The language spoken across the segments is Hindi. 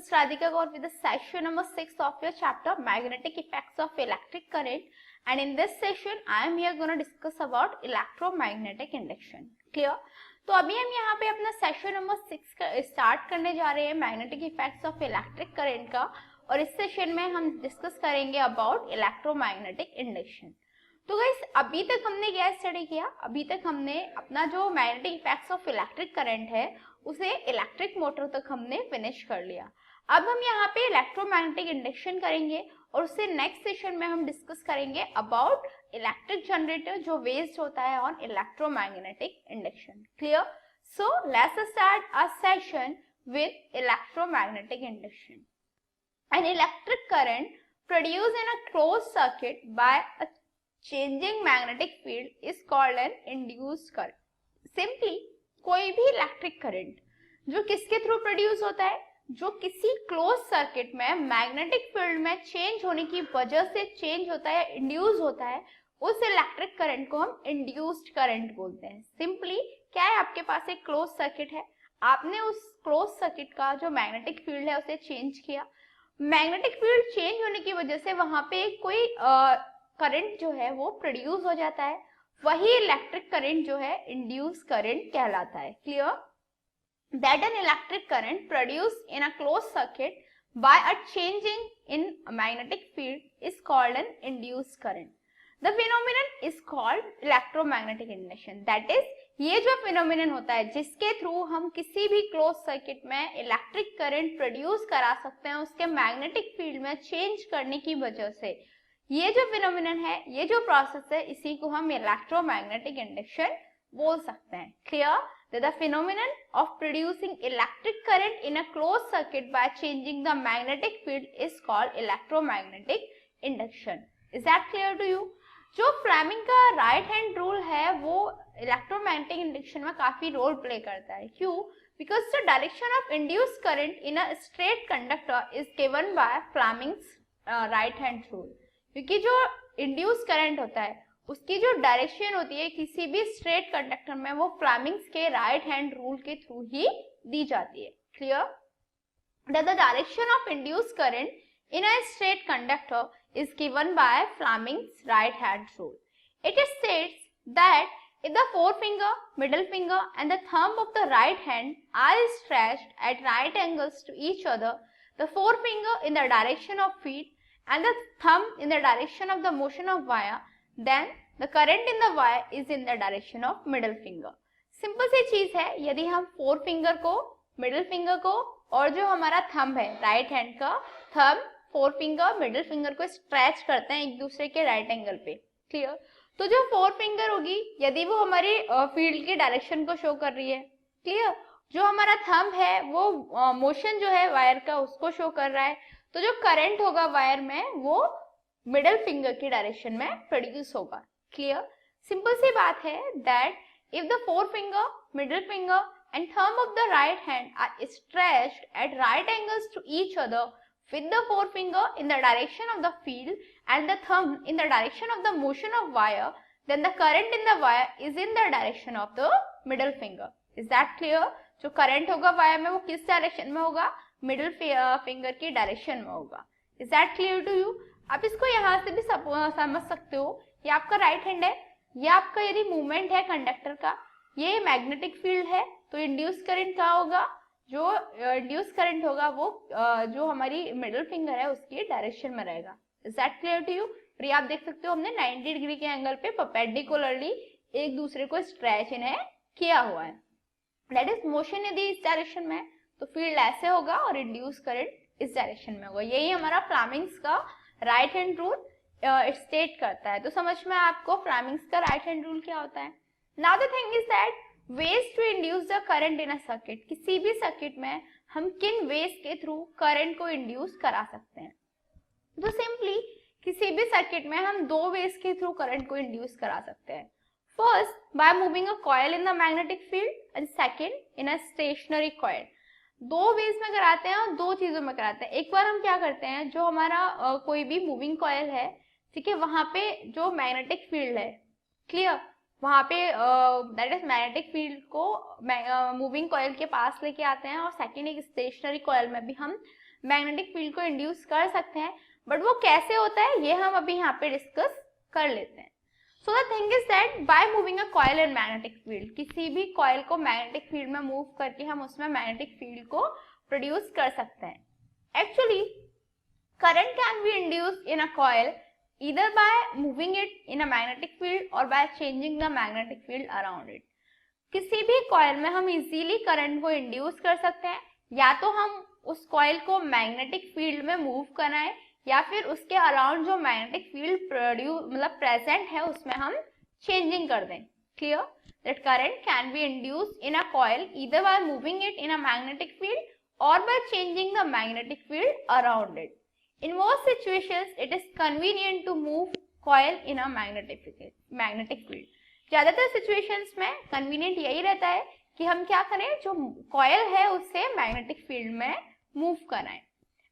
is Radhika Gaur with the session number 6 of your chapter Magnetic Effects of Electric Current, and in this session I am here going to discuss about electromagnetic induction. Clear? तो अभी हम यहाँ पे अपना सेशन नंबर 6 स्टार्ट करने जा रहे हैं magnetic effects of electric current का, और इस सेशन में हम डिस्कस करेंगे अबाउट इलेक्ट्रोमैग्नेटिक इंडक्शन. तो गाइस अभी तक हमने क्या स्टडी किया? अभी तक हमने अपना जो magnetic effects of electric current है उसे इलेक्ट्रिक मोटर तक हमने फिनिश कर लिया. अब हम यहाँ पे इलेक्ट्रोमैग्नेटिक इंडक्शन करेंगे और उससे नेक्स्ट सेशन में हम डिस्कस करेंगे अबाउट इलेक्ट्रिक जनरेटर जो बेस्ड होता है on electromagnetic induction. Clear? So let's start a session with electromagnetic induction. An electric current produced in a closed circuit by a changing magnetic field is called an induced current. Simply, कोई भी इलेक्ट्रिक करंट जो किसके थ्रू प्रोड्यूस होता है, जो किसी क्लोज सर्किट में मैग्नेटिक फील्ड में चेंज होने की वजह से चेंज होता है, इंड्यूस होता है, उस इलेक्ट्रिक करंट को हम इंड्यूस्ड करंट बोलते हैं. सिंपली क्या है, आपके पास एक क्लोज सर्किट है, आपने उस क्लोज सर्किट का जो मैग्नेटिक फील्ड है उसे चेंज किया. मैग्नेटिक फील्ड चेंज होने की वजह से वहां पे कोई करंट जो है वो प्रोड्यूस हो जाता है, वही इलेक्ट्रिक करंट जो है इंड्यूस करंट कहलाता है. Clear? That an electric current produced in a close circuit by a changing in magnetic field is called an induced current. The phenomenon is called electromagnetic induction. That is, ये जो फिनोमिनन होता है जिसके थ्रू हम किसी भी क्लोज सर्किट में इलेक्ट्रिक करंट प्रोड्यूस करा सकते हैं उसके मैग्नेटिक फील्ड में चेंज करने की वजह से, ये जो फिनोमिनन है, ये जो प्रोसेस है, इसी को हम इलेक्ट्रोमैग्नेटिक इंडक्शन बोल सकते हैं. Clear? The phenomenon of producing electric current in a close circuit by changing the magnetic field is called electromagnetic induction. Is that clear to you? जो फ्लेमिंग का राइट हैंड रूल है वो इलेक्ट्रोमैग्नेटिक इंडक्शन में काफी रोल प्ले करता है. क्यों? Because the direction of induced current in a straight conductor is given by Fleming's right hand rule. क्योंकि जो इंड्यूस करंट होता है उसकी जो डायरेक्शन होती है किसी भी स्ट्रेट कंडक्टर में वो फ्लेमिंग्स के राइट हैंड रूल के थ्रू ही दी जाती है. Clear? That the direction of induce current in a straight conductor is given by Fleming's right hand rule. It states that if the forefinger, middle finger and the thumb of the right hand are stretched at right angles to each other, the forefinger in the direction of feet and the thumb in the direction of the motion of wire, then the current in the wire is in the direction of middle finger. Simple सी चीज है, यदि हम फोर फिंगर को, मिडिल फिंगर को और जो हमारा थंब है राइट हैंड का, thumb four finger middle finger को स्ट्रेच करते हैं एक दूसरे के राइट एंगल पे. क्लियर? तो जो फोर फिंगर होगी यदि वो हमारी फील्ड की डायरेक्शन को शो कर रही है, क्लियर, जो हमारा थंब है वो मोशन जो है वायर का उसको शो कर रहा है, तो जो करंट होगा वायर में वो मिडिल फिंगर की डायरेक्शन में प्रोड्यूस होगा. क्लियर? सिंपल सी बात है that if the forefinger, middle finger and thumb of the right hand are stretched at right angles to each other with the forefinger in the direction of the field and the thumb in the direction of the motion of wire, then the current in the wire is in the direction of the middle finger. Is that clear? जो current होगा वायर में वो किस डायरेक्शन में होगा? मिडिल फिंगर की डायरेक्शन में होगा. Is that clear to you? आप इसको यहाँ से भी समझ सकते हो. ये आपका राइट हैंड है, ये आपका यदि मूवमेंट है कंडक्टर का, ये मैग्नेटिक फील्ड है, तो इंड्यूस करंट क्या होगा? जो इंड्यूस करंट होगा वो जो हमारी मिडिल फिंगर है उसकी डायरेक्शन में रहेगा. Is that clear to you? और ये आप देख सकते हो हमने 90 डिग्री के एंगल पे परपेंडिकुलरली एक दूसरे को स्ट्रेच इन्हें किया हुआ है. दैट इज मोशन यदि इस डायरेक्शन में तो फील्ड ऐसे होगा और इंड्यूस करंट इस डायरेक्शन में होगा. यही हमारा फ्लेमिंग्स का राइट हैंड रूल स्टेट करता है. तो समझ में आपको फ्लेमिंग्स का राइट हैंड रूल क्या होता है. Now the thing is that ways to induce the current in a circuit. किसी भी सर्किट में हम किन वेज के थ्रू करंट को इंड्यूस करा सकते हैं. तो सिंपली किसी भी सर्किट में हम दो वेज के थ्रू करंट को इंड्यूस करा सकते हैं. First by moving a coil in the magnetic field and second in a stationary coil. दो वेज में कराते हैं और दो चीजों में कराते हैं. एक बार हम क्या करते हैं, जो हमारा कोई भी मूविंग कॉइल है, ठीक है, वहां पे जो मैग्नेटिक फील्ड है, क्लियर, वहां पे दैट इज मैग्नेटिक फील्ड को मूविंग कॉइल के पास लेके आते हैं, और सेकंड एक स्टेशनरी कॉइल में भी हम मैग्नेटिक फील्ड को इंड्यूस कर सकते हैं, बट वो कैसे होता है ये हम अभी यहाँ पे डिस्कस कर लेते हैं। So the thing is that bye moving a coil in magnetic field, किसी भी कॉइल को मैग्नेटिक फील्ड में मूव करके हम उसमें मैग्नेटिक फील्ड को प्रोड्यूस कर सकते हैं। Actually current can be induced in a coil either by moving it in a magnetic field or by changing the magnetic field around it. किसी भी कॉइल में हम इजीली करंट को इंड्यूस कर सकते हैं, या तो हम उस कॉइल को मैग्नेटिक फील्ड में मूव कराएं या फिर उसके अराउंड जो मैग्नेटिक फील्ड प्रेजेंट है उसमें हम चेंजिंग कर दें। Clear that current can be induced in a coil either by moving it in a magnetic field or by changing the magnetic field around it. In most situations, it is convenient to move coil in a magnetic field. ज्यादातर सिचुएशंस में कन्वीनियंट यही रहता है कि हम क्या करें, जो कॉयल है उससे मैग्नेटिक फील्ड में मूव कराएं।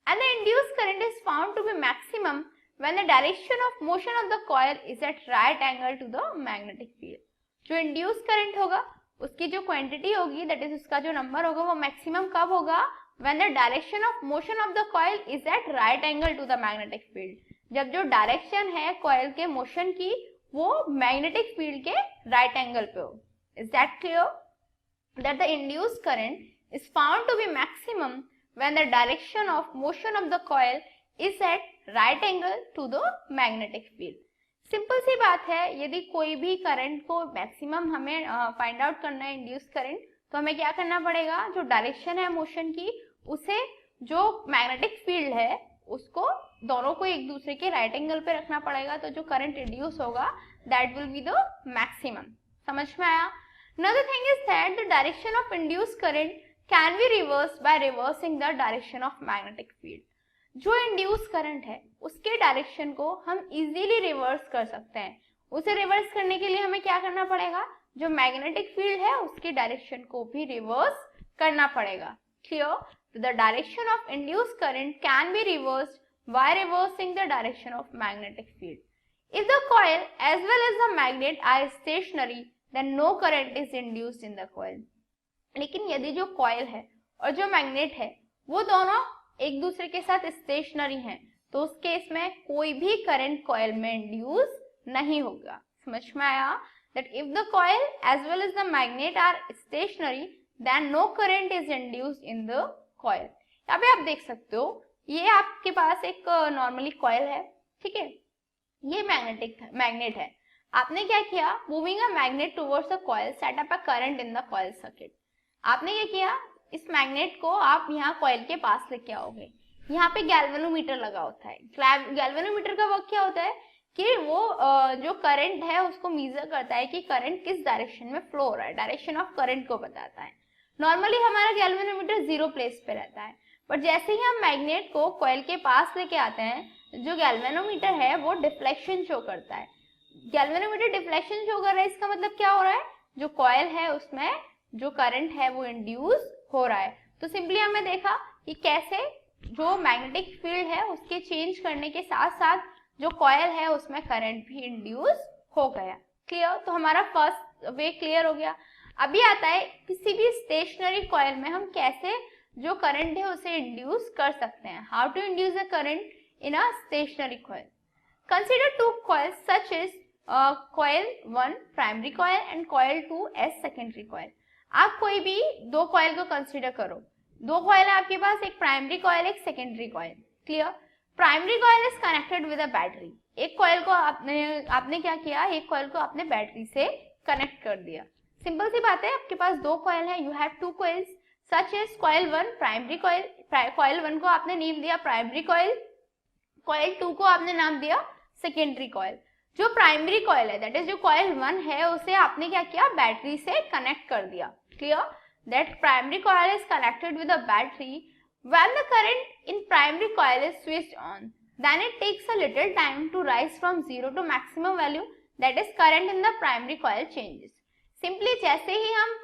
And the induced current is found to be maximum when the direction of motion of the coil is at right angle to the magnetic field. जो इंड्यूस करंट होगा उसकी जो क्वांटिटी होगी, दैट इज उसका जो नंबर होगा, वो मैक्सिमम कब होगा, when the direction of motion of the coil is at right angle to the magnetic field. जब जो डायरेक्शन है कॉइल के मोशन की वो मैग्नेटिक फील्ड के राइट एंगल पे हो। Is that clear? That the induced current is found to be maximum when the direction of motion of the coil is at right angle to the magnetic field. Simple सी बात है, यदि कोई भी करंट को मैक्सिमम हमें फाइंड आउट करना है इंड्यूस करंट, तो हमें क्या करना पड़ेगा, जो डायरेक्शन है मोशन की उसे जो मैग्नेटिक फील्ड है उसको दोनों को एक दूसरे के राइट एंगल पे रखना पड़ेगा, तो जो करंट इंड्यूस होगा that will be the maximum. समझ में आया? Another thing is that the direction of induced current can be reversed by reversing the direction of magnetic field. जो इंड्यूस करंट है उसके डायरेक्शन को हम इजीली रिवर्स कर सकते हैं। उसे रिवर्स करने के लिए हमें क्या करना पड़ेगा, जो मैग्नेटिक फील्ड है उसकी डायरेक्शन को भी रिवर्स करना पड़ेगा। Clear? The direction of induced current can be reversed by reversing the direction of magnetic field. If the coil as well as the magnet are stationary, then no current is induced in the coil. लेकिन यदि जो coil है और जो magnet है वो दोनों एक दूसरे के साथ स्टेशनरी हैं, तो उस केस में कोई भी करंट कॉइल में इंड्यूस नहीं होगा। समझ में आया? That if the coil as well as the magnet are stationary, then no current is induced in the coil. यहाँ पे आप देख सकते हो, ये आपके पास एक नॉर्मली कॉइल है, ठीक है, ये मैग्नेट है। आपने क्या किया, moving a magnet towards the coil set up a current in the coil circuit. आपने क्या किया, इस मैग्नेट को आप यहाँ कॉइल के पास लेके आओगे। यहाँ पे गैल्वेनोमीटर लगा होता है। गैल्वेनोमीटर का वर्क क्या होता है कि वो जो करंट है उसको मेजर करता है कि करंट किस डायरेक्शन में फ्लो हो रहा है, डायरेक्शन ऑफ करंट को बताता है। नॉर्मली हमारा गैल्वेनोमीटर जीरो प्लेस पे रहता है, बट जैसे ही हम मैग्नेट को कॉइल के पास लेके आते हैं, जो गैल्वेनोमीटर है वो डिफ्लेक्शन शो करता है। गैल्वेनोमीटर डिफ्लेक्शन शो कर रहा है, इसका मतलब क्या हो रहा है, जो कॉइल है उसमें जो करंट है वो इंड्यूस हो रहा है। तो सिंपली हमने देखा कि कैसे जो मैग्नेटिक फील्ड है उसके चेंज करने के साथ साथ जो कॉइल है उसमें करंट भी इंड्यूस हो गया। क्लियर? तो हमारा फर्स्ट वे क्लियर हो गया। अभी आता है किसी भी स्टेशनरी कॉइल में हम कैसे जो करंट है उसे इंड्यूस कर सकते हैं। How to induce a current in a stationary coil? Consider two coils such as coil 1 primary coil and coil 2 as secondary coil. आप कोई भी दो कॉइल को कंसीडर करो। दो कॉइल है आपके पास, एक प्राइमरी कॉइल एक secondary coil. Clear? Primary coil is connected with a battery. एक कॉइल को आपने क्या किया, एक कॉइल को आपने बैटरी से कनेक्ट कर दिया। सिंपल सी बात है, आपके पास दो कॉइल है, you have two coils such as coil 1 primary coil. Coil 1 को आपने नेम दिया प्राइमरी कॉइल, कॉइल 2 को आपने नाम दिया सेकेंडरी कॉइल। जो प्राइमरी कॉइल है दैट इज जो कॉइल 1 है उसे आपने क्या किया, बैटरी से कनेक्ट कर दिया। Clear? That primary coil is connected with a battery. When the current in primary coil is switched on, then it takes a little time to rise from 0 to maximum value, that is current in the primary coil changes. Simply जैसे ही हम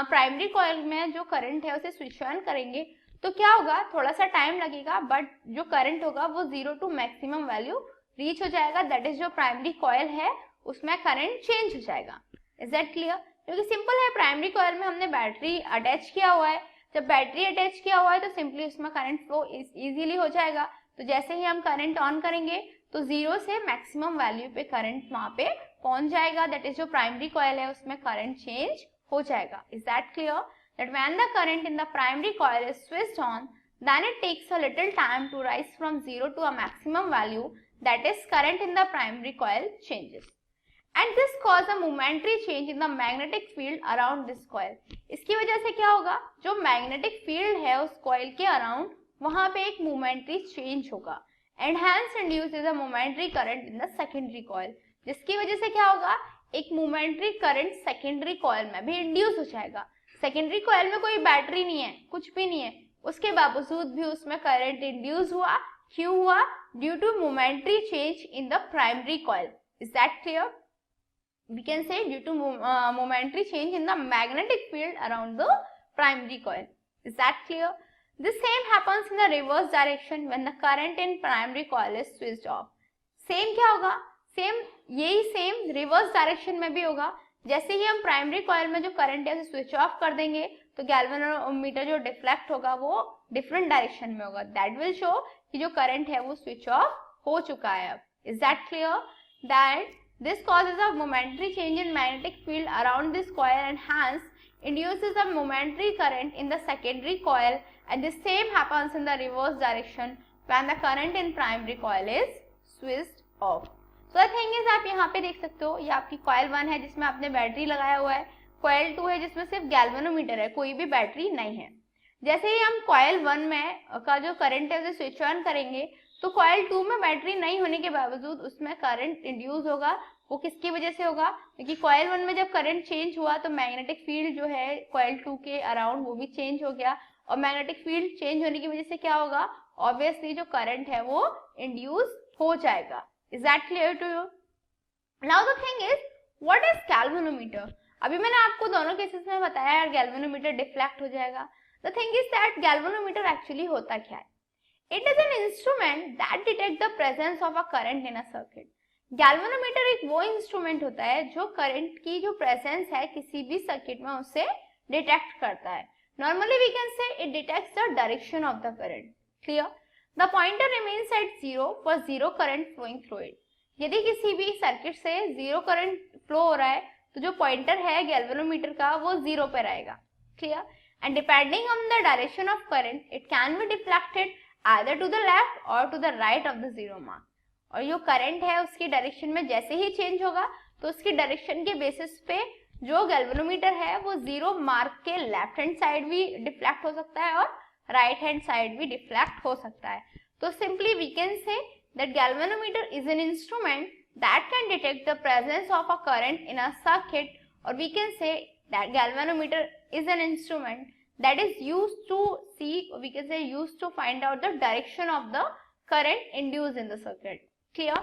प्राइमरी कॉइल में जो करंट है उसे स्विच ऑन करेंगे तो क्या होगा, थोड़ा सा टाइम लगेगा बट जो करंट होगा वो 0 टू मैक्सिमम वैल्यू रीच हो जाएगा। दैट इज जो प्राइमरी कॉइल है उसमें करंट चेंज हो जाएगा। Is that clear? क्योंकि सिंपल है, प्राइमरी कॉइल में हमने बैटरी अटैच किया हुआ है जब बैटरी अटैच किया हुआ है तो सिंपली उसमें करंट फ्लो इजीली हो जाएगा। तो जैसे ही हम करंट ऑन करेंगे तो 0 से मैक्सिमम वैल्यू पे करंट वहां पे पहुंच जाएगा, दैट इज जो प्राइमरी कॉइल है उसमें करंट चेंज हो जाएगा। Is that clear? That when the current in the primary coil is switched on, then it takes a little time to rise from 0 to a maximum value, that is current in the primary coil changes, and this cause a momentary change in the magnetic field around this coil. इसकी वजह से क्या होगा, जो मैग्नेटिक फील्ड है उस कॉइल के अराउंड वहां पे एक मोमेंट्री चेंज होगा, and hence induces a momentary current in the secondary coil, जिसकी वजह से क्या होगा, एक मोमेंट्री करंट सेकेंडरी कॉइल में भी इंड्यूस हो जाएगा। सेकेंडरी कॉइल में कोई बैटरी नहीं है, कुछ भी नहीं है, उसके बावजूद भी उसमें करंट इंड्यूस हुआ। क्यों हुआ? Due to momentary change in the primary coil. Is that clear? We can say due to momentary change in the magnetic field around the primary coil. Is that clear? This same happens in the reverse direction when the current in primary coil is switched off. Same क्या होगा? यही सेम रिवर्स डायरेक्शन में भी होगा। जैसे ही हम प्राइमरी कॉइल में जो करंट है उसे स्विच ऑफ कर देंगे तो गैल्वेनोमीटर जो डिफ्लेक्ट होगा वो डिफरेंट डायरेक्शन में होगा। दैट विल शो कि जो करंट है वो स्विच ऑफ हो चुका है अब। Is that clear? That this causes a momentary change in magnetic field around this coil and hence induces a momentary current in the secondary coil, and the same happens in the reverse direction when the current in primary coil is switched off. So the thing is, आप यहाँ पे देख सकते हो, ये आपकी coil 1 है जिसमें आपने बैटरी लगाया हुआ है, coil 2 है जिसमें सिर्फ गैल्वेनोमीटर है, कोई भी बैटरी नहीं है। जैसे ही हम coil 1 में का जो करंट है उसे स्विच ऑन करेंगे तो coil 2 में बैटरी नहीं होने के बावजूद उसमें करंट इंड्यूस होगा। वो किसकी वजह से होगा? क्योंकि कॉइल 1 में जब करंट चेंज हुआ तो मैग्नेटिक फील्ड जो है कॉइल 2 के अराउंड वो भी चेंज हो गया, और मैग्नेटिक फील्ड चेंज होने की वजह से क्या होगा, ऑब्वियसली जो करंट है वो इंड्यूस हो जाएगा। Is that clear to you? Now the thing is, what is galvanometer? अभी मैंने आपको दोनों केसेस में बताया यार गैल्वेनोमीटर डिफ्लेक्ट हो जाएगा। The thing is that galvanometer actually होता क्या है? It is an instrument that detect the presence of a current in a circuit. Galvanometer एक वो इंस्ट्रूमेंट होता है जो करंट की जो प्रेजेंस है किसी भी सर्किट में उसे डिटेक्ट करता है। Normally we can say it detects the direction of the current. Clear? The pointer remains at 0 for 0 current flowing through it. यदि किसी भी सर्किट से 0 करंट फ्लो हो रहा है तो जो पॉइंटर है गैल्वेनोमीटर का वो 0 पे रहेगा। Clear? And depending on the direction of current it can be deflected either to the left or to the right of the 0 mark. और जो करंट है उसकी डायरेक्शन में जैसे ही चेंज होगा तो उसकी डायरेक्शन के बेसिस पे जो गैल्वेनोमीटर है वो 0 मार्क के लेफ्ट हैंड साइड भी डिफ्लेक्ट हो सकता है और राइट हैंड साइड भी डिफ्लेक्ट हो सकता है। तो simply we can say that galvanometer is an instrument that can detect the presence of a current in a circuit, और we can say that galvanometer is an instrument that is used to see, we can say used to find out the direction of the current induced in the circuit. Clear?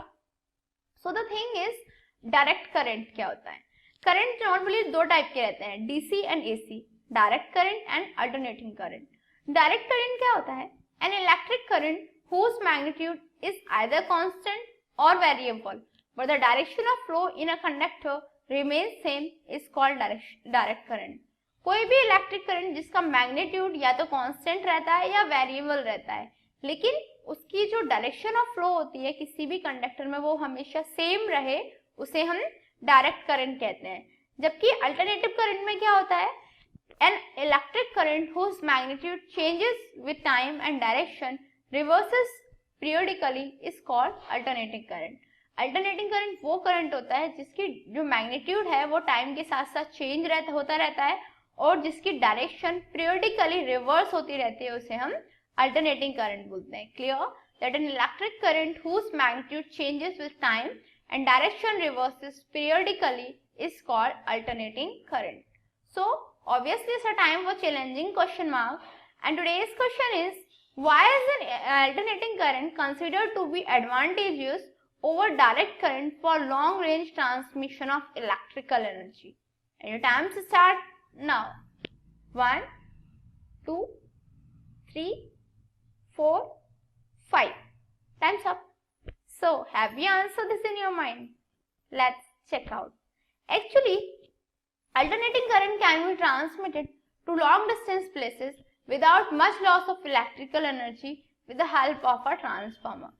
So the thing is, direct current क्या होता है? Current normally दो टाइप के रहते हैं, DC and AC, direct current and alternating current. Direct current क्या होता है? An electric current whose magnitude is either constant or variable, but the direction of flow in a conductor remains same is called direct current. कोई भी इलेक्ट्रिक करंट जिसका मैग्नीट्यूड या तो कांस्टेंट रहता है या वेरिएबल रहता है, लेकिन उसकी जो डायरेक्शन ऑफ फ्लो होती है किसी भी कंडक्टर में वो हमेशा सेम रहे, उसे हम डायरेक्ट करंट कहते हैं। जबकि अल्टरनेटिव करंट में क्या होता है? An electric current whose magnitude changes with time and direction reverses periodically is called alternating current. Alternating current वो करंट होता है जिसकी जो मैग्नीट्यूड है वो टाइम के साथ साथ चेंज होता रहता है और जिसकी डायरेक्शन पीरियोडिकली रिवर्स होती रहती है, उसे हम अल्टरनेटिंग करंट बोलते हैं। Clear? That an electric current whose magnitude changes with time and direction reverses periodically is called alternating current. So obviously it's a time for challenging question mark, and today's question is, why is an alternating current considered to be advantageous over direct current for long range transmission of electrical energy? And your time to start now. 1, 2, 3, 4, 5. Time's up. So have you answered this in your mind? Let's check out. Actually, alternating current can be transmitted to long distance places without much loss of electrical energy with the help of a transformer.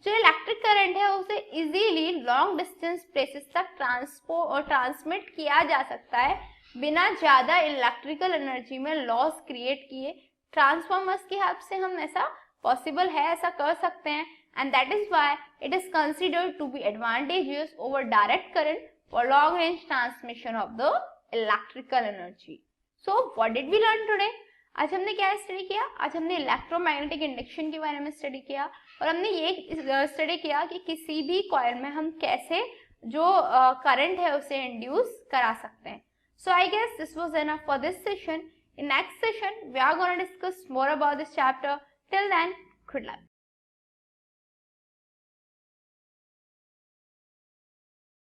जो इलेक्ट्रिक करंट है उसे इजीली लॉन्ग डिस्टेंस प्लेसेस तक ट्रांसमिट किया जा सकता है बिना ज्यादा इलेक्ट्रिकल एनर्जी में लॉस क्रिएट किए. ट्रांसफॉर्मर्स की हेल्प से हम ऐसा पॉसिबल है, ऐसा कर सकते हैं. And that is why it is considered to be advantageous over direct current for long range transmission of the electrical energy. So what did we learn today? आज हमने क्या स्टडी किया? आज हमने इलेक्ट्रोमैग्नेटिक इंडक्शन के बारे में स्टडी किया और हमने ये स्टडी किया कि किसी भी कॉइल में हम कैसे जो करंट है उसे इंड्यूस करा सकते हैं. So I guess this was enough for this session. In next session we are going to discuss more about this chapter. Till then, good luck.